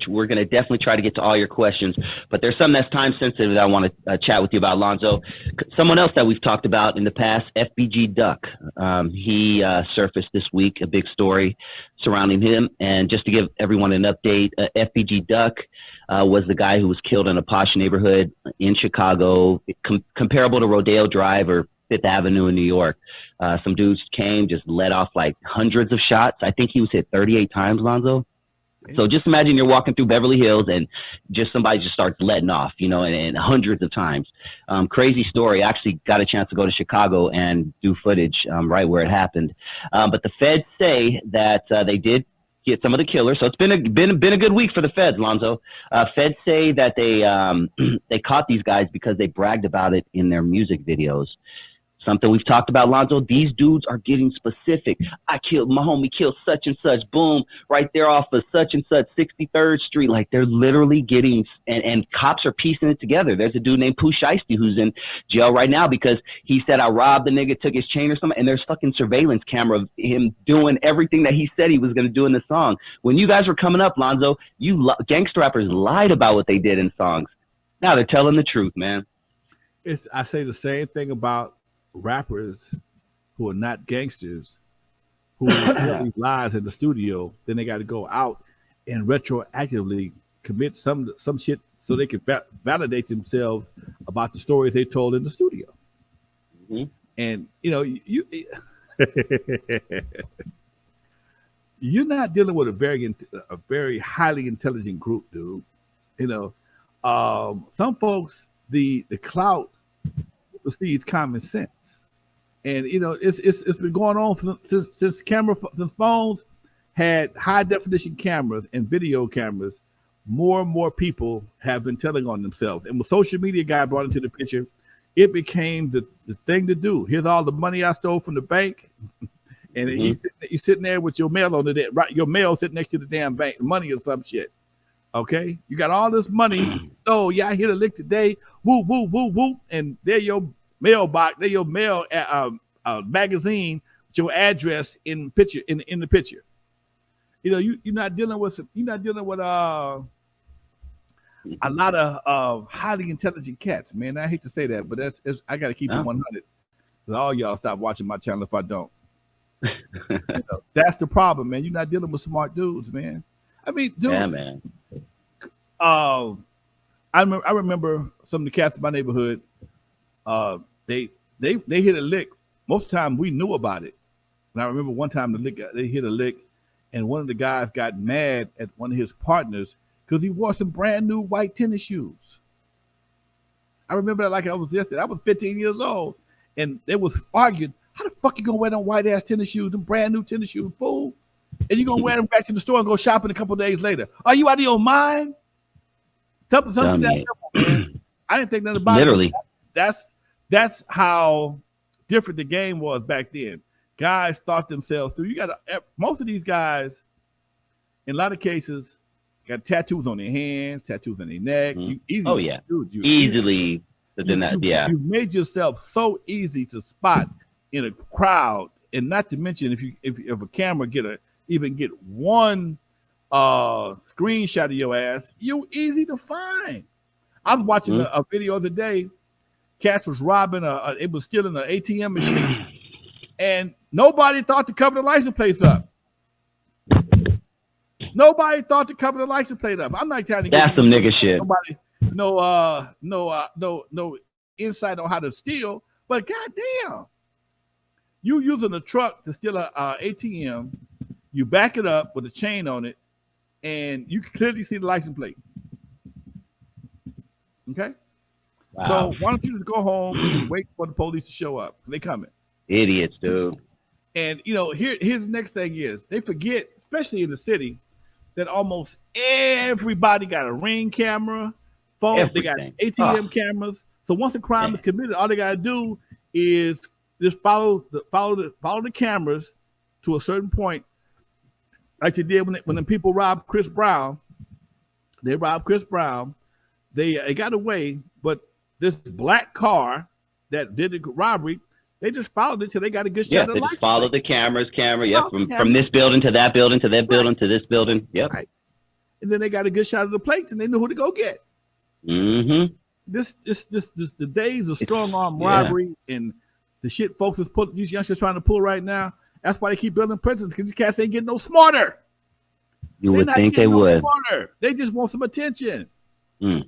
we're going to definitely try to get to all your questions, but there's something that's time sensitive that I want to chat with you about, Lonzo. Someone else that we've talked about in the past, FBG Duck. He surfaced this week, a big story surrounding him. And just to give everyone an update, FBG Duck was the guy who was killed in a posh neighborhood in Chicago, comparable to Rodeo Drive or Fifth Avenue in New York. Some dudes came, just let off like hundreds of shots. I think he was hit 38 times, Lonzo. So just imagine you're walking through Beverly Hills and just somebody just starts letting off, you know, and hundreds of times. Crazy story. I actually got a chance to go to Chicago and do footage right where it happened. But the feds say that they did get some of the killers. So it's been a good week for the feds, Lonzo. Feds say that they caught these guys because they bragged about it in their music videos. Something we've talked about, Lonzo. These dudes are getting specific. I killed my homie, killed such and such. Boom, right there off of such and such 63rd Street. Like they're literally getting, and cops are piecing it together. There's a dude named Pooh Shiesty who's in jail right now because he said I robbed the nigga, took his chain or something. And there's fucking surveillance camera of him doing everything that he said he was going to do in the song. When you guys were coming up, Lonzo, gangster rappers lied about what they did in songs. Now they're telling the truth, man. I say the same thing about rappers who are not gangsters, who tell these lies in the studio. Then they got to go out and retroactively commit some shit so they can validate themselves about the stories they told in the studio. Mm-hmm. And you know, you're not dealing with a very highly intelligent group, dude. You know, some folks the clout precedes common sense. And you know, it's been going on since phones had high definition cameras and video cameras. More and more people have been telling on themselves. And when social media guy brought into the picture, it became the thing to do. Here's all the money I stole from the bank, and you're sitting there with your mail on it, right? Your mail sitting next to the damn bank, money or some shit. Okay, you got all this money. Oh yeah, I hit a lick today. Woo woo woo woo, and there your mailbox, there your mail magazine with your address in the picture. You know, you're not dealing with a lot of highly intelligent cats, man. I hate to say that, but I got to keep it 100. All y'all stop watching my channel if I don't. You know, that's the problem, man. You're not dealing with smart dudes, man. I mean, dude. Yeah, man. I remember some of the cats in my neighborhood. They hit a lick. Most of the time we knew about it. And I remember one time they hit a lick, and one of the guys got mad at one of his partners because he wore some brand new white tennis shoes. I remember that like I was yesterday. I was 15 years old, and they was arguing, how the fuck you gonna wear them white ass tennis shoes, them brand new tennis shoes, fool? And you gonna wear them back to the store and go shopping a couple of days later? Are you out of your mind? Something that simple, man. I didn't think nothing about Literally. it. That's how different the game was back then. Guys thought themselves through. Most of these guys, in a lot of cases, got tattoos on their hands, tattoos on their neck. Mm-hmm. Easily. You made yourself so easy to spot in a crowd, and not to mention if a camera even get one screenshot of your ass, you easy to find. I was watching a video the other day. Cats was robbing it was stealing an ATM machine, and nobody thought to cover the license plates up. Nobody thought to cover the license plate up. I'm not trying to that's some nigga shit. Nobody, no insight on how to steal, but goddamn, you using a truck to steal a ATM, you back it up with a chain on it, and you can clearly see the license plate. Okay. Wow. So why don't you just go home and wait for the police to show up? They coming. Idiots, dude. And you know, here's the next thing is they forget, especially in the city, that almost everybody got a Ring camera, phone. They got ATM cameras. So once a crime is committed, all they gotta do is just follow the cameras to a certain point, like they did when the people robbed Chris Brown. They robbed Chris Brown. They got away, but this black car that did the robbery, they just followed it till they got a good shot. Yeah, they just followed the camera. Yep, from this building to that building to that building to this building. Yep. Right. and then they got a good shot of the plates, and they know who to go get. Mm-hmm. This the days of strong arm robbery and the shit folks is put these youngsters trying to pull right now. That's why they keep building prisons, because these cats ain't getting no smarter. You would think they would. Smarter. They just want some attention. Mm.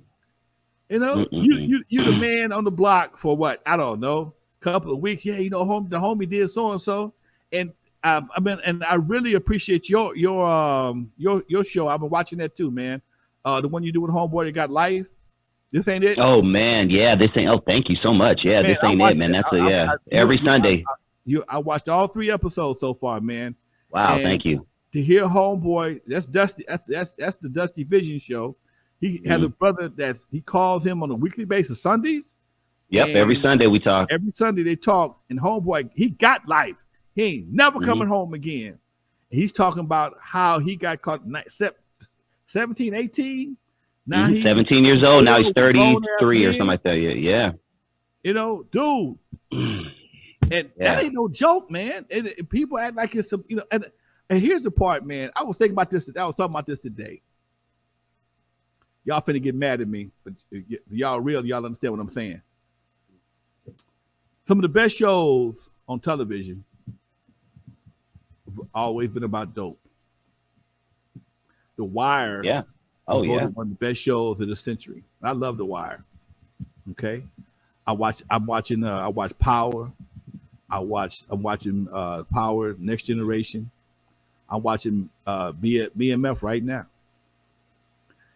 You know, you the man on the block for what? I don't know, couple of weeks. Yeah, you know, the homie did so and so, and I mean, and I really appreciate your show. I've been watching that too, man. The one you do with Homeboy that got life. This ain't it. Oh man, yeah, this ain't. Oh, thank you so much. Yeah, man, this ain't it, man. That's every Sunday. I watched all 3 episodes so far, man. Wow, thank you. To hear Homeboy, that's Dusty. That's the Dusty Vision show. He has a brother he calls him on a weekly basis, Sundays. Yep, every Sunday we talk. Every Sunday they talk, and Homeboy, he got life. He ain't never coming home again. And he's talking about how he got caught 17, 18. Now he's 17 years old. Now he's 33 or something like that. Yeah. You know, dude. And that ain't no joke, man. And people act like it's you know. And here's the part, man. I was thinking about this. I was talking about this today. Y'all finna get mad at me, but y'all real. Y'all understand what I'm saying. Some of the best shows on television have always been about dope. The Wire. Yeah. Oh yeah. One of the best shows of the century. I love The Wire. Okay. I'm watching Power. I'm watching Power, Next Generation. I'm watching BMF right now.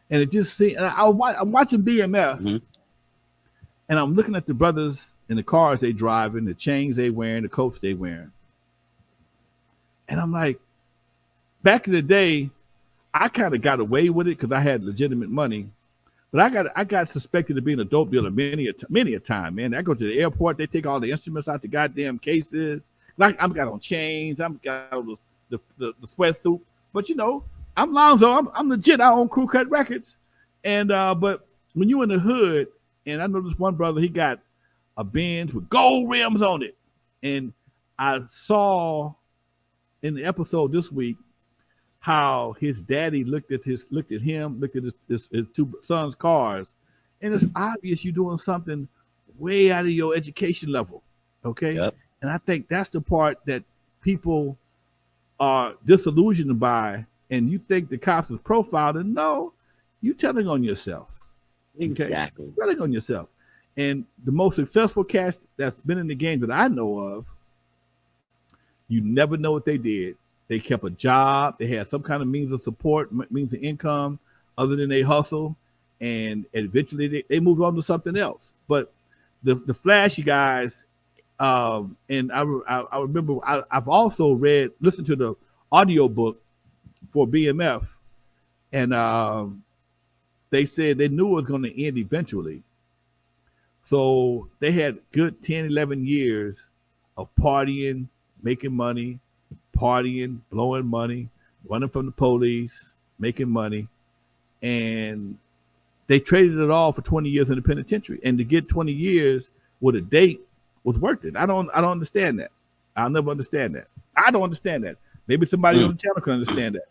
And it just I'm watching BMF, and I'm looking at the brothers in the cars they driving, the chains they wearing, the coats they wearing. And I'm like, back in the day, I kind of got away with it because I had legitimate money. But I got suspected of being a dope dealer many a time, man. I go to the airport, they take all the instruments out the goddamn cases. Like I'm got on chains, I'm got the sweatsuit. But you know, I'm Lonzo, I'm legit. I own Crew Cut Records. And but when you in the hood, and I know this one brother, he got a Benz with gold rims on it. And I saw in the episode this week how his daddy looked at his 2 sons' cars, and it's obvious you're doing something way out of your education level. Okay. Yep. And I think that's the part that people are disillusioned by, and you think the cops is profiled, and no, you telling on yourself. Okay? Exactly. You're telling on yourself. And the most successful cast that's been in the game that I know of, you never know what they did. They kept a job. They had some kind of means of support, means of income, other than they hustle. And eventually they moved on to something else. But the flashy guys, and I remember I've also listened to the audiobook for BMF, and they said they knew it was going to end eventually. So they had good 10, 11 years of partying, making money, partying, blowing money, running from the police, making money. And they traded it all for 20 years in the penitentiary. And to get 20 years with a date was worth it. I don't understand that. I'll never understand that. I don't understand that. Maybe somebody on the channel can understand that.